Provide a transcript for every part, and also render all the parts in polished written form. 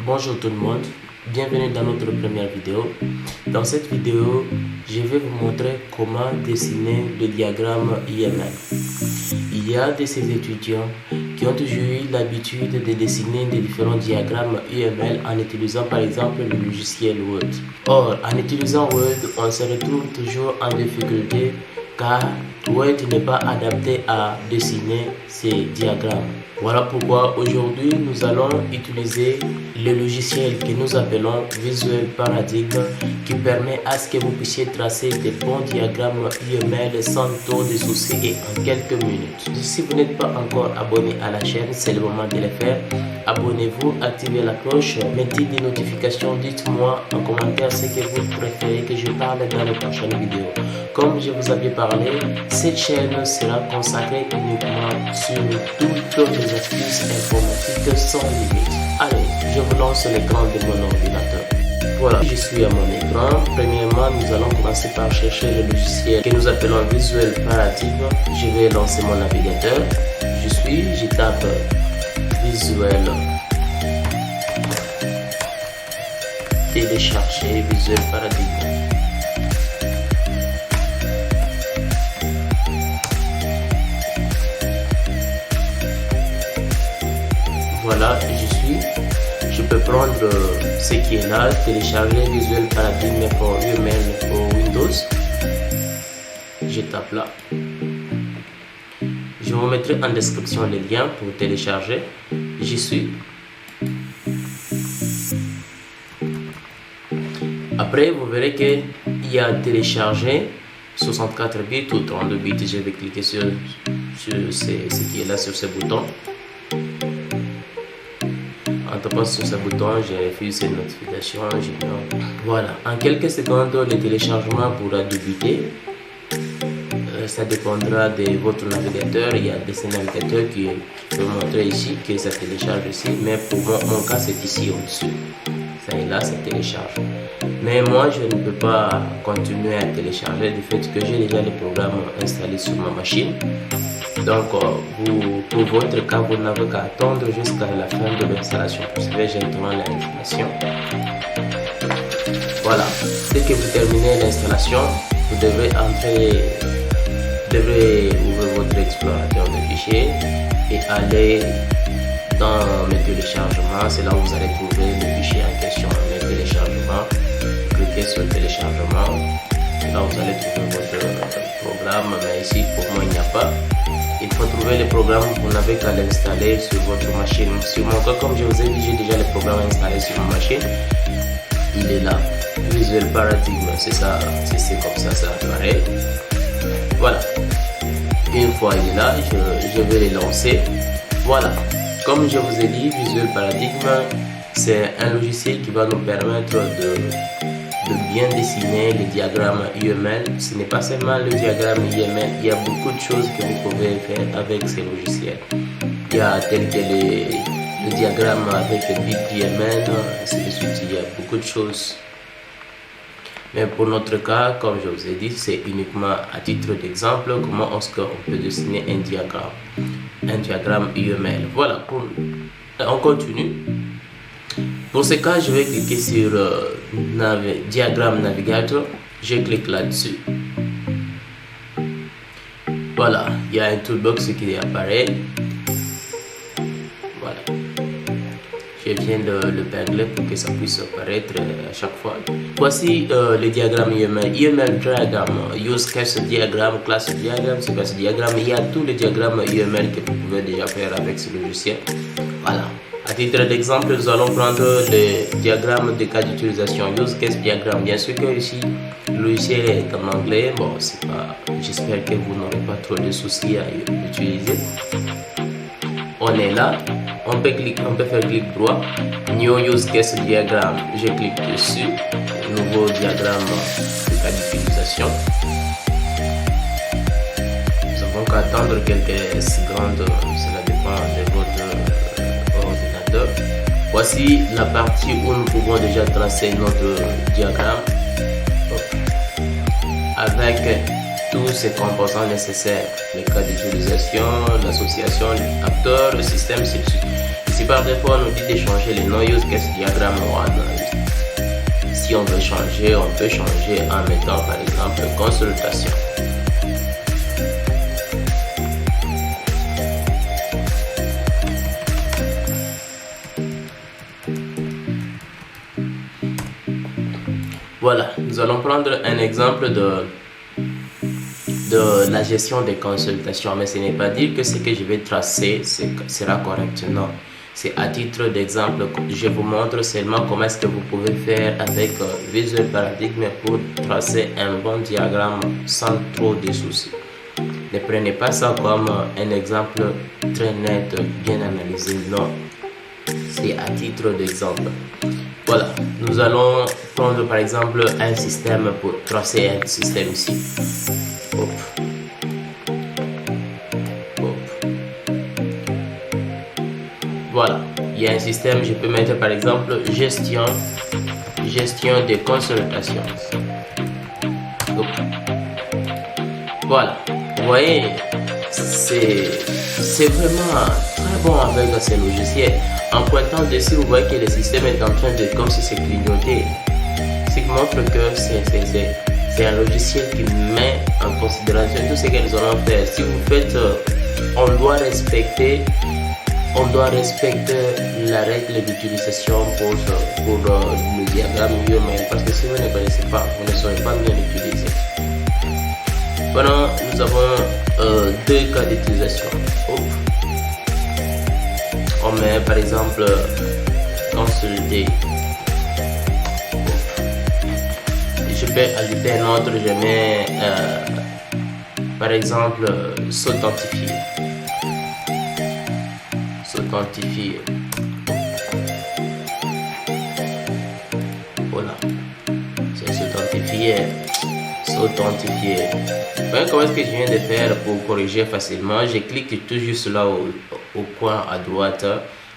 Bonjour tout le monde, bienvenue dans notre première vidéo. Dans cette vidéo, je vais vous montrer comment dessiner le diagramme UML. Il y a de ces étudiants qui ont toujours eu l'habitude de dessiner des différents diagrammes UML en utilisant par exemple le logiciel Word. Or, en utilisant Word, on se retrouve toujours en difficulté car Word n'est pas adapté à dessiner ces diagrammes. Voilà pourquoi aujourd'hui nous allons utiliser le logiciel que nous appelons Visual Paradigm qui permet à ce que vous puissiez tracer des bons diagrammes UML sans trop de soucis et en quelques minutes. Si vous n'êtes pas encore abonné à la chaîne, c'est le moment de le faire. Abonnez-vous, activez la cloche, mettez des notifications, dites-moi en commentaire ce que vous préférez que je parle dans les prochaines vidéos. Comme je vous avais parlé, cette chaîne sera consacrée uniquement sur toutes les astuces informatiques sans limite. Allez, je vous lance l'écran de mon ordinateur. Voilà, je suis à mon écran. Premièrement, nous allons commencer par chercher le logiciel que nous appelons Visual Paradigm. Je vais lancer mon navigateur. Je tape Visual, télécharger Visual Paradigm. Voilà, je peux prendre ce qui est là, télécharger Visual Paradigm pour UML pour Windows. Je tape là. Je vous mettrai en description les liens pour télécharger. J'y suis. Après, vous verrez qu'il y a télécharger 64 bits ou 32 bits. Je vais cliquer sur ce qui est là sur ce bouton. En tapant sur ce bouton, je refuse ces notifications. Voilà, en quelques secondes, le téléchargement pourra débuter. Ça dépendra de votre navigateur. Il y a des navigateurs qui peuvent montrer ici que ça télécharge ici, mais pour mon cas, c'est ici au-dessus. Ça est là, ça télécharge. Mais moi, je ne peux pas continuer à télécharger du fait que j'ai déjà les programmes installés sur ma machine. Donc, pour votre cas, vous n'avez qu'à attendre jusqu'à la fin de l'installation. Poursuivez gentiment l'installation. Voilà. Dès que vous terminez l'installation, vous devez ouvrir votre explorateur de fichiers et aller dans mes téléchargements. C'est là où vous allez trouver le fichier en question, mes téléchargements. Cliquez sur le téléchargement. Là, vous allez trouver votre programme, mais ici, pour moi, il n'y a pas. Il faut trouver le programme, vous n'avez qu'à l'installer sur votre machine. Sur mon cas, comme je vous ai dit, j'ai déjà le programme installé sur ma machine. Il est là. Visual Paradigm, c'est ça, c'est comme ça apparaît. Voilà. Une fois il est là, je vais le lancer. Voilà. Comme je vous ai dit, Visual Paradigm, c'est un logiciel qui va nous permettre de bien dessiner les diagrammes UML. Ce n'est pas seulement le diagramme UML, il y a beaucoup de choses que vous pouvez faire avec ces logiciels. Il y a tel que le diagramme avec le bit UML, ainsi de suite, il y a beaucoup de choses. Mais pour notre cas, comme je vous ai dit, c'est uniquement à titre d'exemple comment on peut dessiner un diagramme UML. Voilà, on continue. Pour ce cas, je vais cliquer sur diagramme navigateur. Je clique là-dessus. Voilà, il y a un toolbox qui apparaît. Voilà. Je viens de le pingler pour que ça puisse apparaître à chaque fois. Voici le diagramme UML. UML diagram, use case diagram, class diagram, sequence diagram. Il y a tous les diagrammes UML que vous pouvez déjà faire avec ce logiciel. Voilà. À titre d'exemple, nous allons prendre le diagramme de cas d'utilisation, use case diagram. Bien sûr que ici, le logiciel est en anglais. Bon, c'est pas. J'espère que vous n'aurez pas trop de soucis à l'utiliser. On est là. On peut faire clic droit. New use case diagram. Je clique dessus. Nouveau diagramme de cas d'utilisation. Nous avons qu'à attendre quelques secondes. Cela dépend de votre ordinateur. Voici la partie où nous pouvons déjà tracer notre diagramme avec tous ces composants nécessaires, les cas d'utilisation, l'association, l'acteur, le système, c'est Ici par défaut on nous dit de changer le no use case diagram one. Si on veut changer, on peut changer en mettant par exemple consultation. Voilà, nous allons prendre un exemple de la gestion des consultations, mais ce n'est pas dire que ce que je vais tracer sera correct, non. C'est à titre d'exemple, je vous montre seulement comment est-ce que vous pouvez faire avec Visual Paradigm pour tracer un bon diagramme sans trop de soucis. Ne prenez pas ça comme un exemple très net, bien analysé, non. C'est à titre d'exemple. Voilà, nous allons prendre par exemple un système pour tracer un système ici. Hop. Hop. Voilà, il y a un système, je peux mettre par exemple gestion des consultations. Hop. Voilà, vous voyez, c'est vraiment très bon avec ces logiciels. En pointant dessus, vous voyez que le système est en train de comme si c'est clignoté. Ce qui montre que c'est un logiciel qui met en considération tout ce qu'elles ont fait. Si vous faites, on doit respecter la règle d'utilisation pour le diagramme UML, parce que si vous ne connaissez pas, vous ne saurez pas bien l'utiliser. Voilà, nous avons deux cas d'utilisation. On met par exemple consulter. Je peux ajouter un autre, je mets par exemple s'authentifier. Voilà, c'est s'authentifier. Voyez comment est-ce que je viens de faire pour corriger facilement. Je clique tout juste là au coin à droite.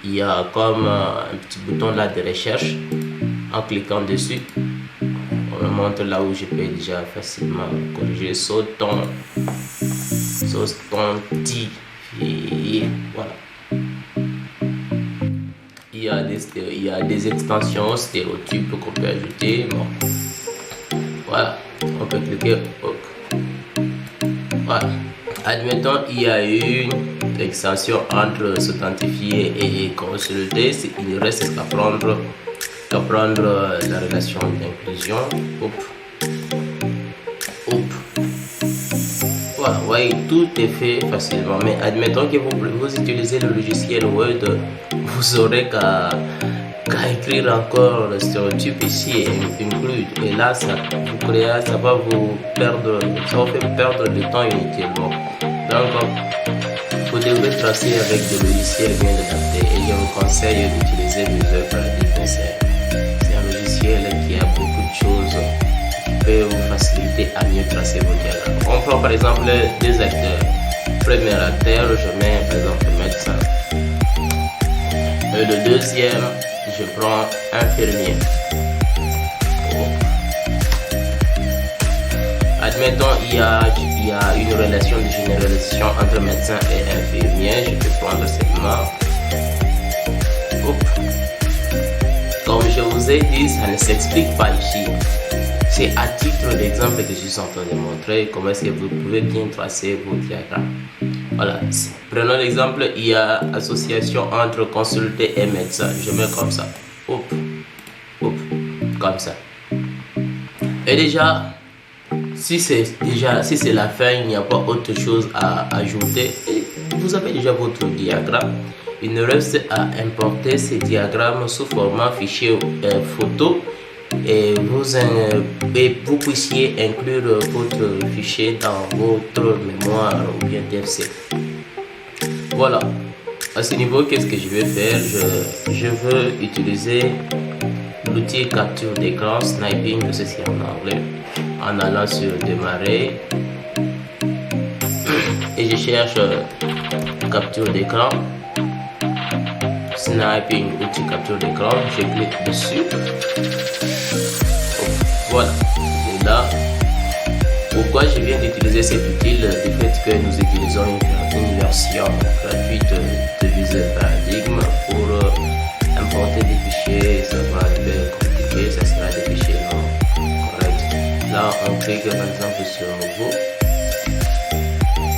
Il y a comme un petit bouton là de recherche. En cliquant dessus, on me montre là où je peux déjà facilement corriger. S'authentifier. Voilà. Il y a des extensions stéréotypes qu'on peut ajouter. Bon. Voilà. On peut cliquer OK. Voilà. Admettons il y a une extension entre s'authentifier et consulter. Il ne reste qu'à prendre la relation d'inclusion. Voilà, vous voyez, tout est fait facilement. Mais admettons que vous utilisez le logiciel Word, vous aurez qu'à écrire encore le stéréotype ici et inclure. Et là, ça va vous faire perdre du temps inutilement. Donc, vous devez tracer avec des logiciels bien adaptés. Et je vous conseille d'utiliser Visual Paradigm. C'est un logiciel qui a beaucoup de choses qui peut vous faciliter à mieux tracer vos diagrammes. On prend par exemple deux acteurs. Premier acteur, je mets par exemple médecin. Et le deuxième, je prends infirmier. Admettons, il y a une relation de généralisation entre médecin et infirmier. Je peux prendre seulement. Comme je vous ai dit, ça ne s'explique pas ici. C'est à titre d'exemple que je suis en train de montrer comment est-ce que vous pouvez bien tracer vos diagrammes. Voilà, prenons l'exemple, il y a association entre consulter et médecin. Je mets comme ça. Comme ça. Et déjà, si c'est la fin, il n'y a pas autre chose à ajouter. Vous avez déjà votre diagramme. Il ne reste à importer ces diagrammes sous format fichier photo et vous puissiez inclure votre fichier dans votre mémoire ou bien DFC. Voilà. À ce niveau, qu'est-ce que je vais faire? Je veux utiliser l'outil capture d'écran, sniping, ceci en anglais, en allant sur démarrer et je cherche capture d'écran, sniping, outil capture d'écran, je clique dessus. Voilà, et là, pourquoi je viens d'utiliser cet outil? Du fait que nous utilisons une version gratuite de Visual Paradigm pour importer des fichiers, ça va être un peu compliqué, ça sera des fichiers non corrects. Là, on clique par exemple sur nouveau.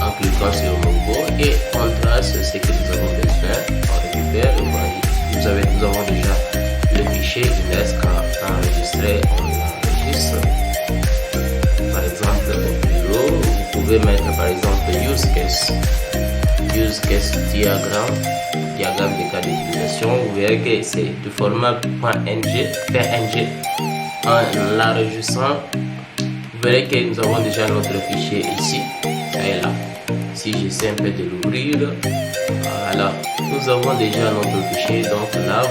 En cliquant sur nouveau et on trace ce que nous avons besoin, on récupère, nous avons déjà le fichier, il reste qu'à enregistrer, on enregistre. Par exemple, au bureau, vous pouvez mettre par exemple use case diagramme de cas d'utilisation. Vous verrez que c'est de format .png. En l'enregistrant, vous verrez que nous avons déjà notre fichier ici et là. Si j'essaie un peu de l'ouvrir, voilà, nous avons déjà notre fichier. Donc là,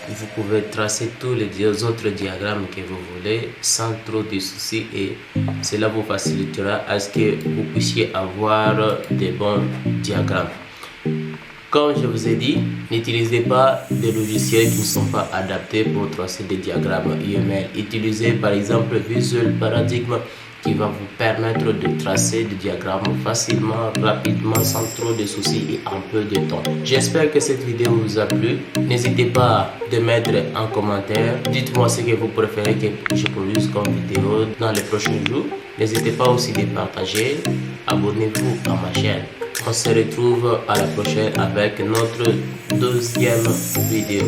vous pouvez tracer tous les autres diagrammes que vous voulez sans trop de soucis, et cela vous facilitera à ce que vous puissiez avoir des bons diagrammes. Comme je vous ai dit, n'utilisez pas des logiciels qui ne sont pas adaptés pour tracer des diagrammes UML. Utilisez par exemple Visual Paradigm, qui va vous permettre de tracer des diagrammes facilement, rapidement, sans trop de soucis et en peu de temps. J'espère que cette vidéo vous a plu. N'hésitez pas de mettre en commentaire. Dites-moi ce que vous préférez que je produise comme vidéo dans les prochains jours. N'hésitez pas aussi de partager. Abonnez-vous à ma chaîne. On se retrouve à la prochaine avec notre deuxième vidéo.